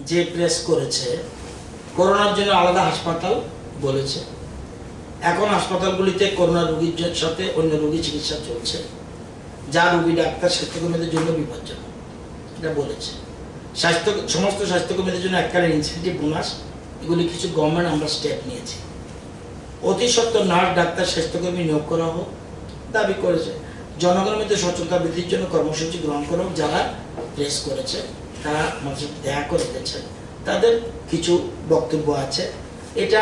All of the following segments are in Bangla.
যে প্রেস করেছে করোনার জন্য আলাদা হাসপাতাল বলেছে। এখন হাসপাতালগুলিতে করোনা রোগীর সাথে অন্য রোগী চিকিৎসা চলছে, যা রোগী ডাক্তার স্বাস্থ্যকর্মীদের জন্য বিপজ্জনক, এটা বলেছে। সমস্ত স্বাস্থ্যকর্মীদের জন্য এককালীন ইনসেন্টিভ বোনাস, এগুলি কিছু গভর্নমেন্ট আমরা স্টেপ নিয়েছি। অতি সত্ত্বর নার্স ডাক্তার স্বাস্থ্যকর্মী নিয়োগ করা হোক দাবি করেছে। জনগণের মধ্যে সচেতনতা বৃদ্ধির জন্য কর্মসূচি গ্রহণ করা হোক। যারা প্রেস করেছে তারা মানুষের দেখা করে দিয়েছে, তাদের কিছু বক্তব্য আছে, এটা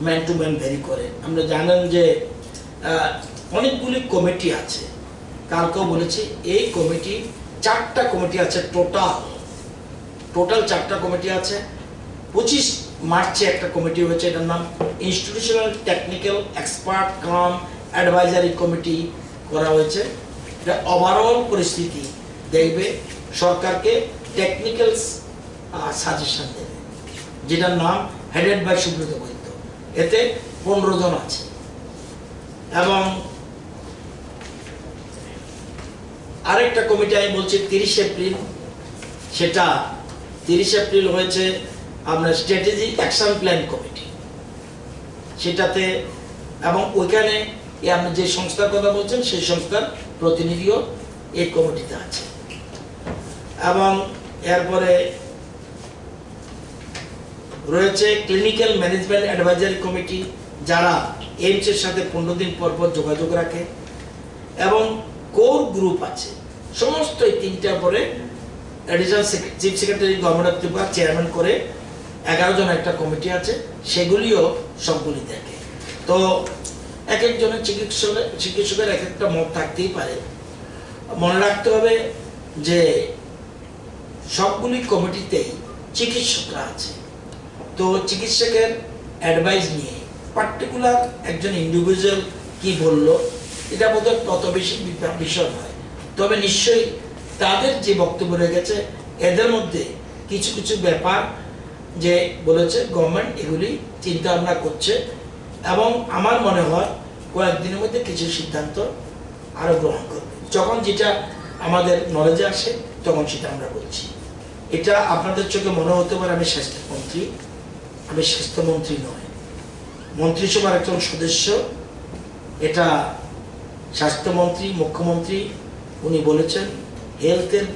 ম্যান টু ম্যান ভ্যারি করে। আমরা জানেন যে অনেকগুলি কমিটি আছে, কালকেও বলেছি এই কমিটি 4টা কমিটি আছে, টোটাল 4টা কমিটি আছে। 25 মার্চে একটা কমিটি হয়েছে, এটার নাম ইনস্টিটিউশনাল টেকনিক্যাল এক্সপার্ট কাম অ্যাডভাইজারি কমিটি করা হয়েছে। এটা ওভারঅল পরিস্থিতি দেখবে, সরকারকে টেকনিক্যাল সাজেশন দেবে, যেটার নাম হেডেড বাই সুব্রত বৈদ্য। এতে 15 জন আছে। এবং আরেকটা কমিটি আমি বলছি 30 এপ্রিল, সেটা 30 এপ্রিল হয়েছে আমরা স্ট্র্যাটেজি অ্যাকশন প্ল্যান কমিটি, সেটাতে এবং ওইখানে আপনি যে সংস্থার কথা বলছেন সেই সংস্থার প্রতিনিধিও এই কমিটিতে আছে। এবং এরপরে রয়েছে ক্লিনিক্যাল ম্যানেজমেন্ট অ্যাডভাইজারি কমিটি, যারা এইমসের সাথে 15 দিন পর পর যোগাযোগ রাখে। এবং কোর গ্রুপ আছে সমস্ত, এই 3টা পরে additional chief secretary government of Tripura chairman করে 11 জন একটা কমিটি আছে, সেগুলিও সবগুলি দেখে। তো এক একজনের চিকিৎসকের এক একটা মত থাকতেই পারে। মনে রাখতে হবে যে সবগুলি কমিটিতেই চিকিৎসকরা আছে, তো চিকিৎসকের অ্যাডভাইস নিয়ে পার্টিকুলার একজন ইন্ডিভিজুয়াল কি বলল এটা বোধহয় তত বেশি বিষয় নয়। তবে নিশ্চয়ই তাদের যে বক্তব্য রয়ে গেছে এদের মধ্যে কিছু কিছু ব্যাপার যে বলেছে গভর্নমেন্ট এগুলি চিন্তা ভাবনা করছে, এবং আমার মনে হয় কয়েকদিনের মধ্যে কিছু সিদ্ধান্ত আরো গ্রহণ করবে। যখন যেটা আমাদের নলেজে আসে তখন সেটা আমরা বলছি। এটা আপনাদের চোখে মনে হতে পারে আমি স্বাস্থ্যমন্ত্রী, আমি স্বাস্থ্যমন্ত্রী নয়, মন্ত্রিসভার একজন সদস্য। এটা স্বাস্থ্যমন্ত্রী, মুখ্যমন্ত্রী উনি বলেছেন হেলথের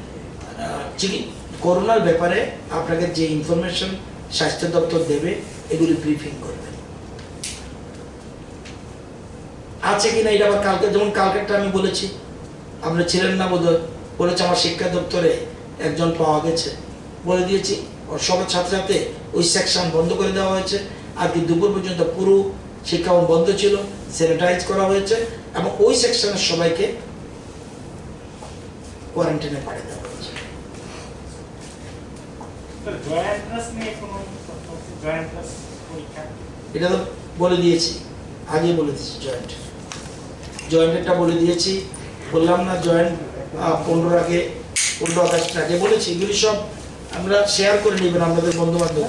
করোনার ব্যাপারে আপনাকে যে ইনফরমেশন স্বাস্থ্য দপ্তর দেবে এগুলি ব্রিফিং করবেন। আছে কিনা এটা আবার কালকে, যেমন কালকেরটা আমি বলেছি, আপনি ছিলেন না বোধহয়, বলেছে আমার শিক্ষা দপ্তরে একজন পাওয়া গেছে, বলে দিয়েছি ওর সবার সাথে সাথে ওই সেকশন বন্ধ করে দেওয়া হয়েছে। আর কি দুপুর পর্যন্ত পুরো শিক্ষা বন্ধ ছিল, স্যানিটাইজ করা হয়েছে এবং ওই সেকশনের সবাইকে কোয়ারেন্টাইনে পাঠিয়ে দেওয়া হয়েছে। এটা তো বলে দিয়েছি, আগে বলে দিয়েছি, জয়েন্টেরটা বলে দিয়েছি, বললাম না জয়েন্ট 15 আগস্ট আগে বলেছি। এগুলি সব আমরা শেয়ার করে নেবেন আপনাদের বন্ধু বান্ধব।